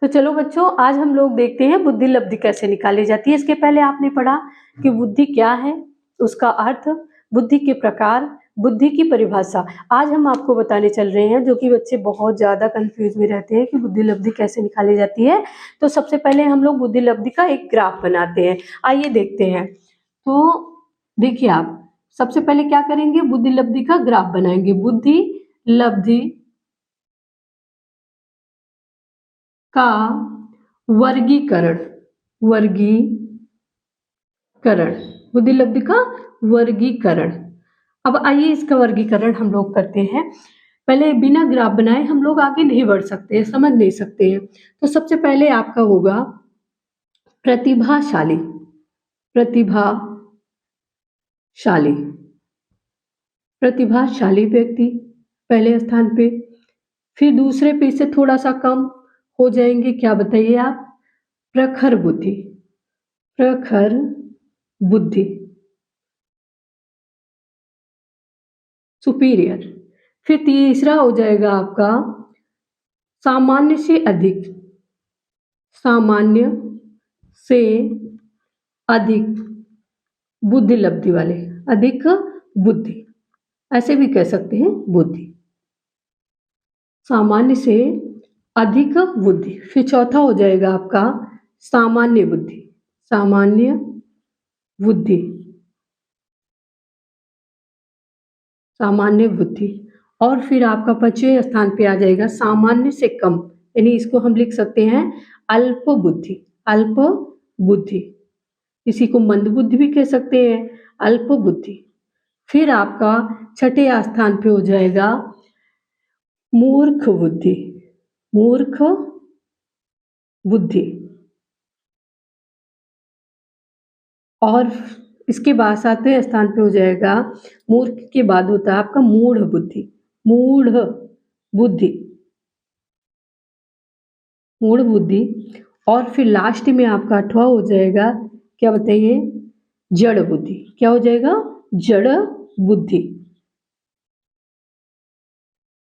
तो चलो बच्चों, आज हम लोग देखते हैं बुद्धि लब्धि कैसे निकाली जाती है। इसके पहले आपने पढ़ा कि बुद्धि क्या है, उसका अर्थ, बुद्धि के प्रकार, बुद्धि की परिभाषा। आज हम आपको बताने चल रहे हैं, जो कि बच्चे बहुत ज़्यादा कंफ्यूज में रहते हैं कि बुद्धि लब्धि कैसे निकाली जाती है। तो सबसे पहले हम लोग बुद्धि लब्धि का एक ग्राफ बनाते हैं। आइए देखते हैं। तो देखिए, आप सबसे पहले क्या करेंगे, बुद्धि लब्धि का ग्राफ बनाएंगे। बुद्धि लब्धि का वर्गीकरण, बुद्धि लब्धि का वर्गीकरण। अब आइए इसका वर्गीकरण हम लोग करते हैं। पहले बिना ग्राफ बनाए हम लोग आगे नहीं बढ़ सकते, समझ नहीं सकते हैं। तो सबसे पहले आपका होगा प्रतिभाशाली, प्रतिभाशाली व्यक्ति पहले स्थान पे। फिर दूसरे पे से थोड़ा सा कम हो जाएंगे, क्या बताइए आप, प्रखर बुद्धि, सुपीरियर। फिर तीसरा हो जाएगा आपका सामान्य से अधिक बुद्धि लब्धि वाले, अधिक बुद्धि, ऐसे भी कह सकते हैं बुद्धि, सामान्य से अधिक बुद्धि। फिर चौथा हो जाएगा आपका सामान्य बुद्धि। और फिर आपका 5वें स्थान पे आ जाएगा सामान्य से कम, यानी इसको हम लिख सकते हैं अल्प बुद्धि। इसी को मंद बुद्धि भी कह सकते हैं, अल्प बुद्धि। फिर आपका 6ठे स्थान पे हो जाएगा मूर्ख बुद्धि। और इसके बाद 7वें स्थान पे हो जाएगा, मूर्ख के बाद होता है आपका मूढ़ बुद्धि। और फिर लास्ट में आपका 8वां हो जाएगा, क्या बताइए, जड़ बुद्धि। क्या हो जाएगा, जड़ बुद्धि।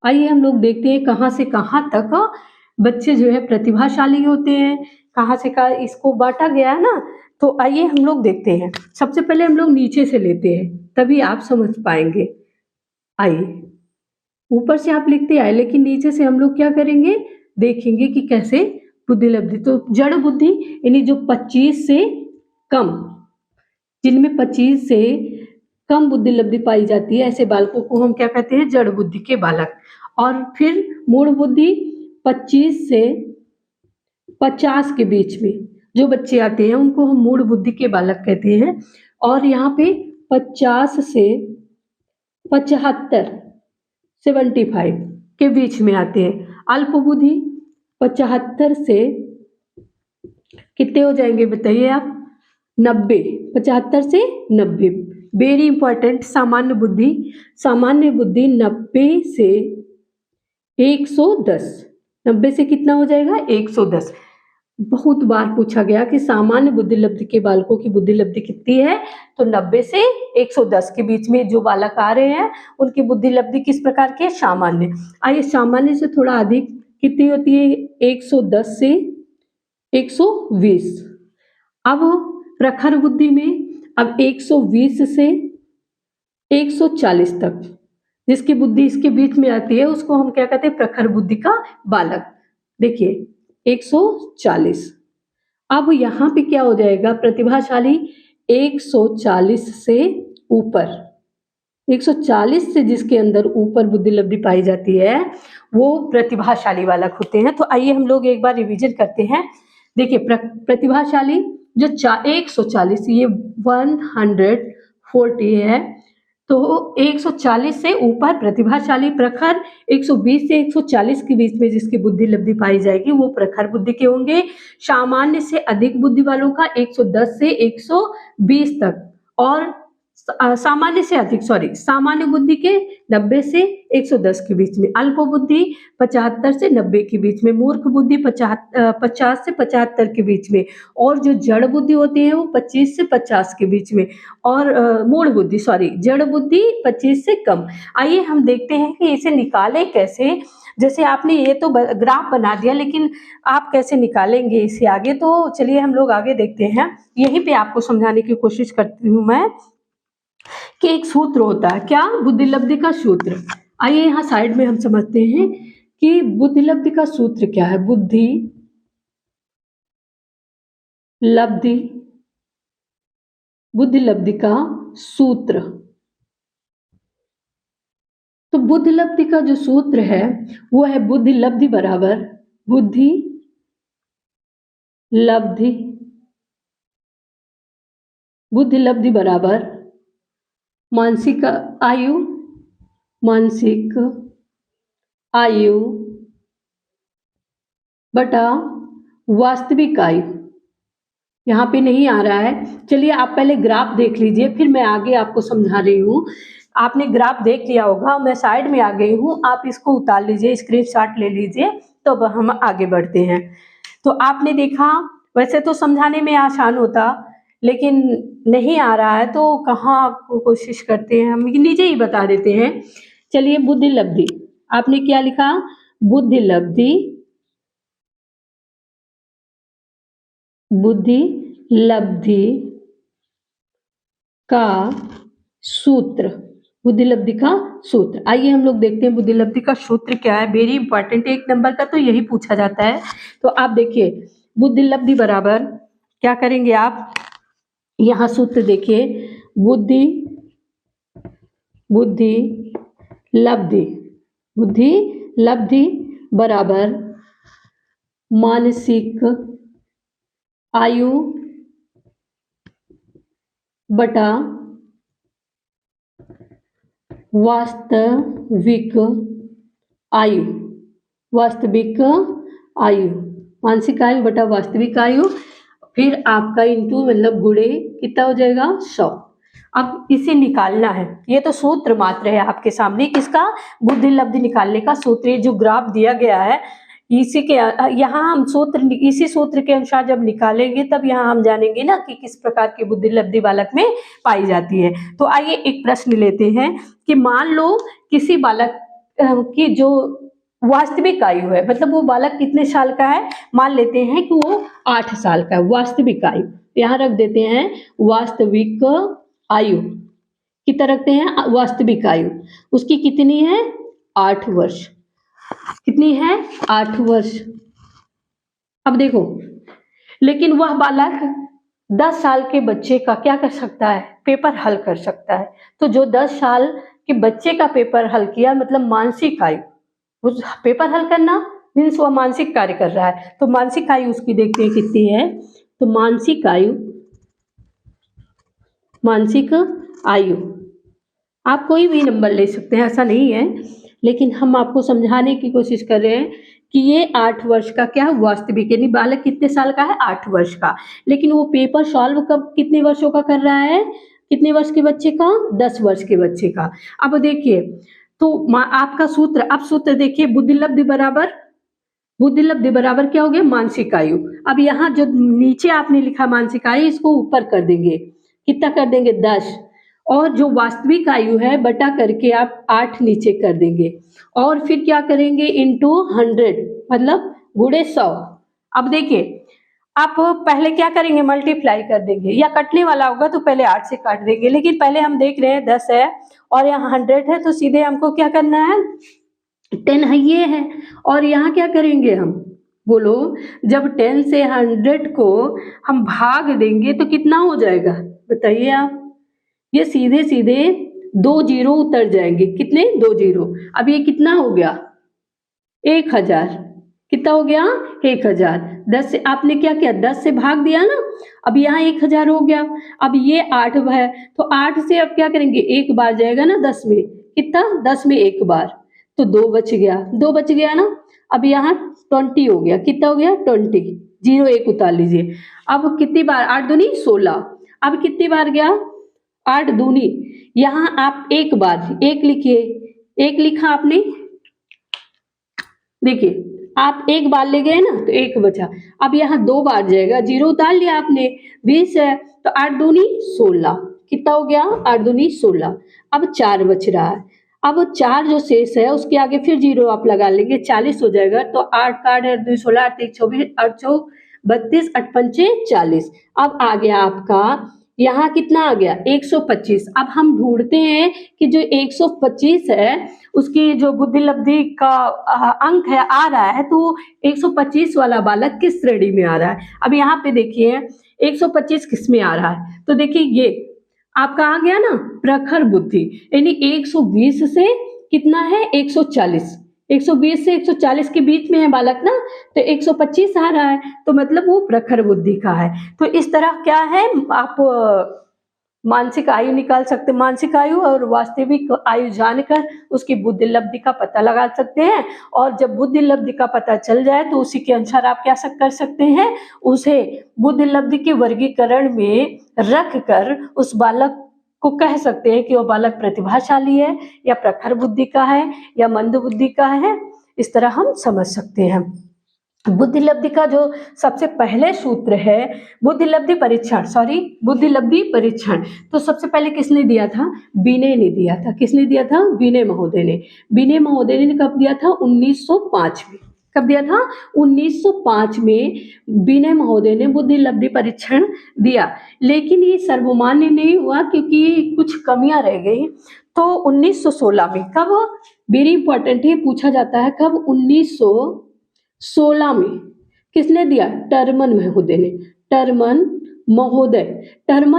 आइए हम लोग देखते हैं कहाँ से कहाँ तक बच्चे जो है प्रतिभाशाली होते हैं, कहाँ से कहाँ इसको बांटा गया है ना। तो आइए हम लोग देखते हैं। सबसे पहले हम लोग नीचे से लेते हैं, तभी आप समझ पाएंगे। आइए, ऊपर से आप लिखते आए, लेकिन नीचे से हम लोग क्या करेंगे, देखेंगे कि कैसे बुद्धि लब्धि। तो जड़ बुद्धि यानी जो 25 से कम, जिनमें 25 से कम बुद्धि लब्धि पाई जाती है, ऐसे बालकों को हम क्या कहते हैं, जड़ बुद्धि के बालक। और फिर मूढ़ बुद्धि 25 से 50 के बीच में जो बच्चे आते हैं, उनको हम मूढ़ बुद्धि के बालक कहते हैं। और यहाँ पे 50 से 75 75 के बीच में आते हैं। अल्प बुद्धि 75 से कितने हो जाएंगे बताइए आप, 90, 75 से 90। वेरी इंपॉर्टेंट, सामान्य बुद्धि 90 से 110, 90 से कितना हो जाएगा, 110। बहुत बार पूछा गया कि सामान्य बुद्धि लब्धि के बालकों की बुद्धि लब्धि कितनी है, तो 90 से 110 के बीच में जो बालक आ रहे हैं, उनकी बुद्धि लब्धि किस प्रकार की है, सामान्य। आइए, सामान्य से थोड़ा अधिक कितनी होती है, 110 से 120। अब प्रखर बुद्धि में अब 120 से 140 तक जिसकी बुद्धि इसके बीच में आती है, उसको हम क्या कहते हैं, प्रखर बुद्धि का बालक। देखिए 140। अब यहाँ पे क्या हो जाएगा, प्रतिभाशाली 140 से ऊपर, 140 से जिसके अंदर ऊपर बुद्धि लब्धि पाई जाती है, वो प्रतिभाशाली बालक होते हैं। तो आइए हम लोग एक बार रिवीजन करते हैं। देखिए, प्रतिभाशाली जो 140, ये 140 है, तो 140 से ऊपर प्रतिभाशाली। प्रखर 120 से 140 के बीच में जिसकी बुद्धि लब्धि पाई जाएगी, वो प्रखर बुद्धि के होंगे। सामान्य से अधिक बुद्धि वालों का 110 से 120 तक, और सामान्य से अधिक, सामान्य बुद्धि के 90 से 110 के बीच में, अल्प बुद्धि 75 से 90 के बीच में, मूर्ख बुद्धि 50 से 75 के बीच में, और जो जड़ बुद्धि होती है वो 25 से 50 के बीच में, और मूढ़ बुद्धि जड़ बुद्धि 25 से कम। आइए हम देखते हैं कि इसे निकालें कैसे। जैसे आपने ये तो ग्राफ बना दिया, लेकिन आप कैसे निकालेंगे इसे आगे, तो चलिए हम लोग आगे देखते हैं। यहीं पे आपको समझाने की कोशिश करती हूँ मैं कि एक सूत्र होता है, क्या, बुद्धिलब्धि का सूत्र। आइए यहाँ साइड में हम समझते हैं कि बुद्धिलब्धि का सूत्र क्या है। बुद्धि लब्धि, बुद्धिलब्धि का सूत्र। तो बुद्धिलब्धि का जो सूत्र है वो है बुद्धिलब्धि बराबर बुद्धि लब्धि, बुद्धिलब्धि बराबर मानसिक आयु, मानसिक आयु बटा वास्तविक आयु। यहाँ पे नहीं आ रहा है, चलिए आप पहले ग्राफ देख लीजिए, फिर मैं आगे आपको समझा रही हूँ। आपने ग्राफ देख लिया होगा, मैं साइड में आ गई हूँ, आप इसको उतार लीजिए, स्क्रीनशॉट ले लीजिए, तो अब हम आगे बढ़ते हैं। तो आपने देखा, वैसे तो समझाने में आसान होता, लेकिन नहीं आ रहा है तो कहाँ आपको कोशिश करते हैं, हम नीचे ही बता देते हैं। चलिए बुद्धिलब्धि, आपने क्या लिखा, बुद्धिलब्धि, बुद्धिलब्धि का सूत्र, बुद्धिलब्धि का सूत्र। आइए हम लोग देखते हैं बुद्धिलब्धि का सूत्र क्या है। वेरी इंपॉर्टेंट, 1 नंबर का तो यही पूछा जाता है। तो आप देखिए, बुद्धिलब्धि बराबर क्या करेंगे आप, यहाँ सूत्र देखिए, बुद्धि लब्धि, बुद्धि लब्धि बराबर मानसिक आयु बटा वास्तविक आयु, वास्तविक आयु, मानसिक आयु बटा वास्तविक आयु, फिर आपका इंटू मतलब गुणे कितना हो जाएगा, 100। अब इसे निकालना है, ये तो सूत्र मात्र है आपके सामने, किसका, बुद्धिलब्धि निकालने का सूत्र। जो ग्राफ दिया गया है इसी के यहाँ हम सूत्र, इसी सूत्र के अनुसार जब निकालेंगे तब यहाँ हम जानेंगे ना कि किस प्रकार की बुद्धिलब्धि बालक में पाई जाती है। तो आइए एक प्रश्न लेते हैं कि मान लो किसी बालक की जो वास्तविक आयु है, मतलब वो बालक कितने साल का है, मान लेते हैं कि वो 8 साल का है, वास्तविक आयु, यहाँ रख देते हैं वास्तविक आयु, कितना रखते हैं, वास्तविक आयु, उसकी कितनी है, 8 वर्ष, कितनी है, 8 वर्ष। अब देखो, लेकिन वह बालक 10 साल के बच्चे का क्या कर सकता है, पेपर हल कर सकता है। तो जो 10 साल के बच्चे का पेपर हल किया, मतलब मानसिक आयु, उस पेपर हल करना मीन्स वह मानसिक कार्य कर रहा है, तो मानसिक आयु उसकी देखते हैं कितनी है। तो मानसिक आयु, मानसिक आयु आप कोई भी नंबर ले सकते हैं, ऐसा नहीं है, लेकिन हम आपको समझाने की कोशिश कर रहे हैं कि ये 8 वर्ष का क्या, वास्तविक, यानी बालक कितने साल का है, 8 वर्ष का, लेकिन वो पेपर सॉल्व कब, कितने वर्षों का कर रहा है, कितने वर्ष के बच्चे का, 10 वर्ष के बच्चे का। अब देखिए, तो आपका सूत्र, अब सूत्र देखिए, बुद्धिलब्धि बराबर, बुद्धिलब्धि बराबर क्या हो गया, मानसिक आयु। अब यहाँ जो नीचे आपने लिखा मानसिक आयु, इसको ऊपर कर देंगे, कितना कर देंगे, 10, और जो वास्तविक आयु है बटा करके आप 8 नीचे कर देंगे, और फिर क्या करेंगे, इंटू 100, मतलब गुणे 100। अब देखिए, आप पहले क्या करेंगे, मल्टीप्लाई कर देंगे, या कटने वाला होगा तो पहले 8 से काट देंगे, लेकिन पहले हम देख रहे हैं 10 है और यहाँ 100 है, तो सीधे हमको क्या करना है, 10 है ये है, और यहाँ क्या करेंगे हम, बोलो, जब 10 से 100 को हम भाग देंगे तो कितना हो जाएगा, बताइए आप, ये सीधे सीधे 2 जीरो उतर जाएंगे, कितने, 2 जीरो। अब ये कितना हो गया, 1000, कितना हो गया, 1000। 10 से आपने क्या किया, 10 से भाग दिया ना, अब यहाँ 1000 हो गया। अब ये 8 है, तो 8 से अब क्या करेंगे, एक बार जाएगा ना 10 में, कितना, 10 में एक बार, तो 2 बच गया, 2 बच गया ना। अब यहाँ 20 हो गया, कितना हो गया, 20, 0 1 उतार लीजिए। अब कितनी बार, 8 दूनी 16, अब कितनी बार गया, 8 दूनी, यहाँ आप एक बार, एक लिखिए, एक लिखा आपने, देखिए आप एक बार ले गए ना तो एक बचा, अब यहाँ 2 बार जाएगा, 0 उतार लिया आपने, 20 है, तो 8 दूनी 16, कितना हो गया, 8 दूनी 16, अब 4 बच रहा है। अब 4 जो शेष है उसके आगे फिर 0 आप लगा लेंगे, 40 हो जाएगा। तो 8 का 8 है, 2 16 8 3 24 8 चौ 32 8 पंचे 40। अब आ गया आपका यहाँ कितना आ गया 125। अब हम ढूंढते हैं कि जो 125 है उसकी जो बुद्धि लब्धि का अंक है आ रहा है, तो 125 वाला बालक किस श्रेणी में आ रहा है। अब यहाँ पे देखिए 125 किस में आ रहा है, तो देखिए ये आपका आ गया ना प्रखर बुद्धि, यानी 120 से कितना है 140, 120 से 140 के बीच में है बालक ना, तो 125 आ रहा है, तो मतलब वो प्रखर बुद्धि का है। तो इस तरह क्या है आप मानसिक आयु निकाल सकते, मानसिक आयु और वास्तविक आयु जानकर उसकी बुद्धि लब्धि का पता लगा सकते हैं। और जब बुद्धि लब्धि का पता चल जाए तो उसी के अनुसार आप क्या कर सकते हैं, उसे बुद्धि लब्धि के वर्गीकरण में रख कर उस बालक को कह सकते हैं कि वो बालक प्रतिभाशाली है या प्रखर बुद्धि का है या मंद बुद्धि का है। इस तरह हम समझ सकते हैं। बुद्धि लब्धि का जो सबसे पहले सूत्र है बुद्धि लब्धि परीक्षण, तो सबसे पहले किसने दिया था, विनय ने दिया था। किसने दिया था, विनय महोदय ने। विनय महोदय ने कब दिया था, 1905 में। कब दिया था, 1905 में विनय महोदय ने बुद्धि लब्धि परीक्षण दिया, लेकिन ये सर्वमान्य नहीं हुआ क्योंकि कुछ कमियां रह गई। तो 1916 में, कब, वेरी इंपॉर्टेंट है, पूछा जाता है कब, 1916 में किसने दिया, टर्मन महोदय ने। टर्मन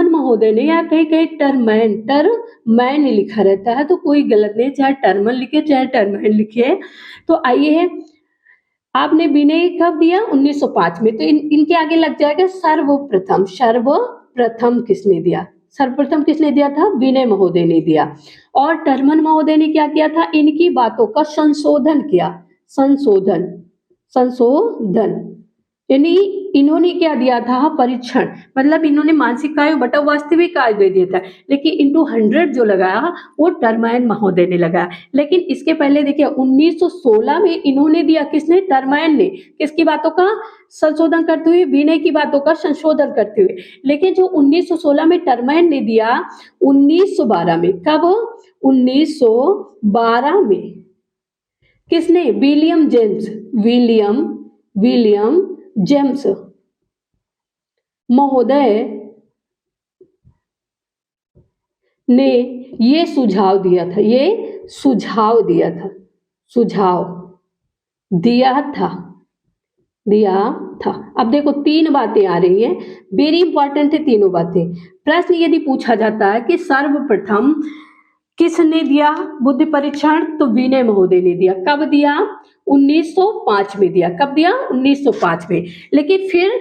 महोदय ने, या कहीं कहीं टर्मैन लिखा रहता है तो कोई गलत नहीं, चाहे टर्मन लिखे चाहे टर्मैन लिखे। तो आइए आपने विनय कब दिया, 1905 में, तो इनके आगे लग जाएगा सर्वप्रथम किसने दिया, सर्वप्रथम किसने दिया था, विनय महोदय ने दिया। और टर्मन महोदय ने क्या किया था, इनकी बातों का संशोधन किया, संशोधन यानी इन्होंने क्या दिया था, परीक्षण, मतलब इन्होंने मानसिक आयु बटा वास्तविक आयु दे दिया था, लेकिन इंटू 100 जो लगाया वो टर्मैन महोदय ने लगाया। लेकिन इसके पहले देखिए 1916 में इन्होंने दिया, किसने, टर्मैन ने, किसकी बातों का संशोधन करते हुए, विनय की बातों का संशोधन करते हुए। लेकिन जो 1916 में टर्मैन ने दिया, 1912 में, कब, 1912 में किसने, विलियम जेम्स महोदय ने ये सुझाव दिया था। अब देखो 3 बातें आ रही हैं, वेरी इंपॉर्टेंट है तीनों बातें। प्रश्न यदि पूछा जाता है कि सर्वप्रथम किसने दिया बुद्धि परीक्षण, तो विनय महोदय ने दिया। कब दिया, 1905 में दिया। कब दिया, 1905 में। लेकिन फिर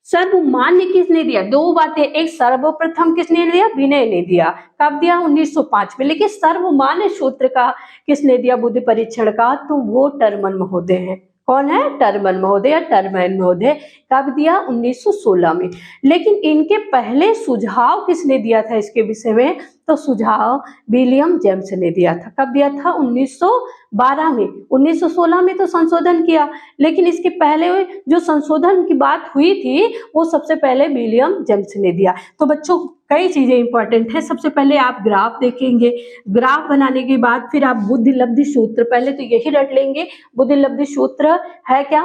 सर्वमान्य किसने दिया, 2 बातें, एक सर्वप्रथम किसने दिया, विनय ने दिया। कब दिया, 1905 में। लेकिन सर्वमान्य सूत्र का किसने दिया बुद्धि परीक्षण का, तो वो टर्मन महोदय है। कौन है, टर्मन महोदय या टर्मैन महोदय। कब दिया, 1916 में। लेकिन इनके पहले सुझाव किसने दिया था इसके विषय में, तो सुझाव विलियम जेम्स ने दिया था। कब दिया था, 1912 में। 1916 में तो संशोधन किया, लेकिन इसके पहले जो संशोधन की बात हुई थी वो सबसे पहले विलियम जेम्स ने दिया। तो बच्चों कई चीजें इंपॉर्टेंट है। सबसे पहले आप ग्राफ देखेंगे, ग्राफ बनाने के बाद फिर आप बुद्धि लब्धि सूत्र, पहले तो यही रट लेंगे, बुद्धि लब्धि सूत्र है क्या,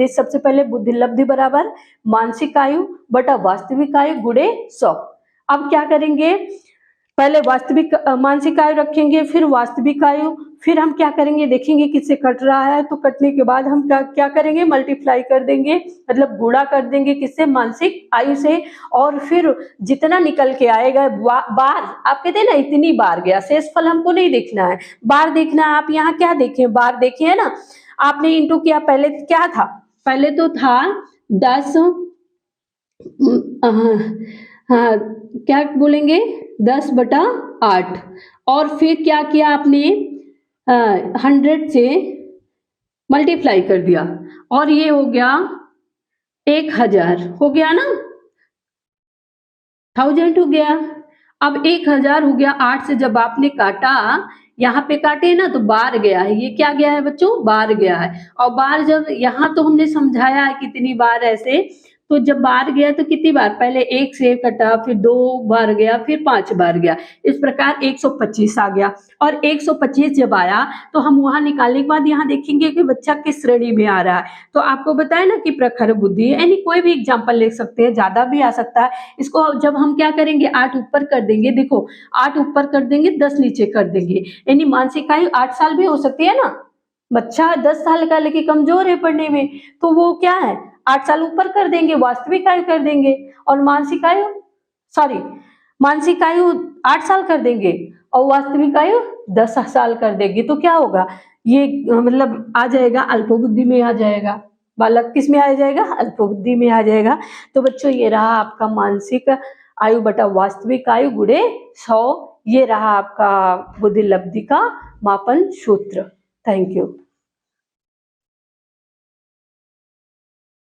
सबसे पहले बुद्धि लब्धि बराबर मानसिक आयु बटा वास्तविक आयु गुणे 100। अब क्या करेंगे, पहले वास्तविक मानसिक आयु रखेंगे, फिर वास्तविक आयु, फिर हम क्या करेंगे, देखेंगे किससे कट रहा है, तो कटने के बाद हम क्या करेंगे, मल्टीप्लाई कर देंगे, मतलब गुणा कर देंगे किससे, मानसिक आयु से। और फिर जितना निकल के आएगा, बार आप कहते हैं ना इतनी बार गया, शेषफल हमको नहीं देखना है, बार देखना है। आप यहाँ क्या देखे, बार देखे है ना, आपने इंटू किया, पहले क्या था, पहले तो था 10, हाँ क्या बोलेंगे, 10/8, और फिर क्या किया आपने, 100 से मल्टीप्लाई कर दिया, और ये हो गया 1000, हो गया ना, 1000 हो गया। अब 1000 हो गया, 8 से जब आपने काटा, यहाँ पे काटे ना, तो बार गया है, ये क्या गया है बच्चों, बार गया है। और बार जब यहाँ तो हमने समझाया है कितनी बार ऐसे, तो जब बार गया तो कितनी बार, पहले 1 से कटा, फिर 2 बार गया, फिर 5 बार गया, इस प्रकार 125 आ गया। और 125 जब आया तो हम वहां निकालने के बाद यहाँ देखेंगे कि बच्चा किस श्रेणी में आ रहा है। तो आपको बताया ना कि प्रखर बुद्धि, यानी कोई भी एग्जाम्पल ले सकते हैं, ज्यादा भी आ सकता है। इसको जब हम क्या करेंगे, 8 ऊपर कर देंगे, देखो 8 ऊपर कर देंगे, 10 नीचे कर देंगे, यानी मानसिक आयु 8 साल भी हो सकती है ना। बच्चा 10 साल का लेकिन कमजोर है पढ़ने में, तो वो क्या है 8 साल ऊपर कर देंगे, वास्तविक आयु कर देंगे, और मानसिक आयु मानसिक आयु 8 साल कर देंगे और वास्तविक आयु 10 साल कर देंगे। तो क्या होगा, ये मतलब आ जाएगा अल्पबुद्धि में आ जाएगा, बालक किस में आ जाएगा, अल्पबुद्धि में आ जाएगा। तो बच्चों ये रहा आपका मानसिक आयु बटा वास्तविक आयु गुणे 100, ये रहा आपका बुद्धि लब्धि का मापन सूत्र। Thank you.